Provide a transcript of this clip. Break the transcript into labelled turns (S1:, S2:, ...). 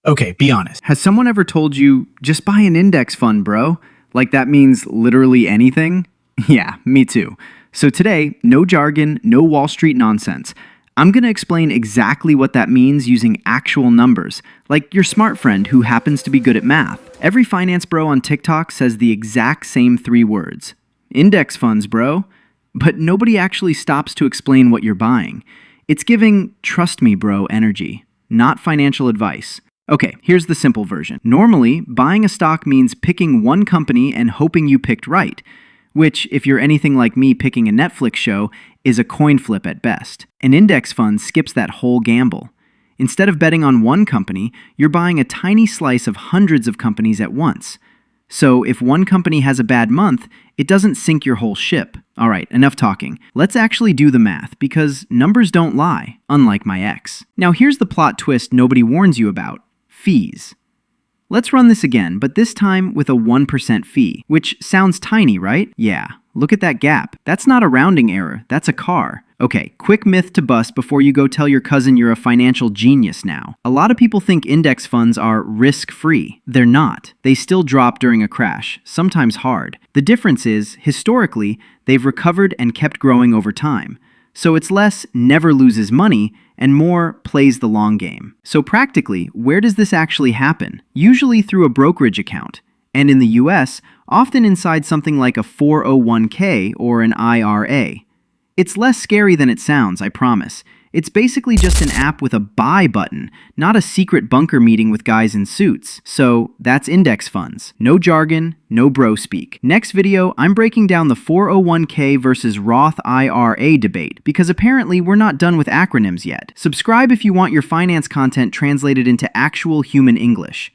S1: Okay, be honest.
S2: Has someone ever told you, just buy an index fund, bro? Like that means literally anything? Yeah, me too. So today, no jargon, no Wall Street nonsense. I'm going to explain exactly what that means using actual numbers, like your smart friend who happens to be good at math. Every finance bro on TikTok says the exact same three words. Index funds, bro. But nobody actually stops to explain what you're buying. It's giving trust me, bro energy, not financial advice. Okay, here's the simple version. Normally, buying a stock means picking one company and hoping you picked right, which, if you're anything like me picking a Netflix show, is a coin flip at best. An index fund skips that whole gamble. Instead of betting on one company, you're buying a tiny slice of hundreds of companies at once. So if one company has a bad month, it doesn't sink your whole ship. All right, enough talking. Let's actually do the math, because numbers don't lie, unlike my ex. Now here's the plot twist nobody warns you about. Fees. Let's run this again, but this time with a 1% fee, which sounds tiny, right? Yeah, look at that gap. That's not a rounding error, that's a car. Okay, quick myth to bust before you go tell your cousin you're a financial genius now. A lot of people think index funds are risk-free. They're not. They still drop during a crash, sometimes hard. The difference is, historically, they've recovered and kept growing over time. So it's less never loses money and more plays the long game. So practically, where does this actually happen? Usually through a brokerage account. And in the US, often inside something like a 401k or an IRA. It's less scary than it sounds, I promise. It's basically just an app with a buy button, not a secret bunker meeting with guys in suits. So that's index funds. No jargon, no bro speak. Next video, I'm breaking down the 401k versus Roth IRA debate, because apparently we're not done with acronyms yet. Subscribe if you want your finance content translated into actual human English.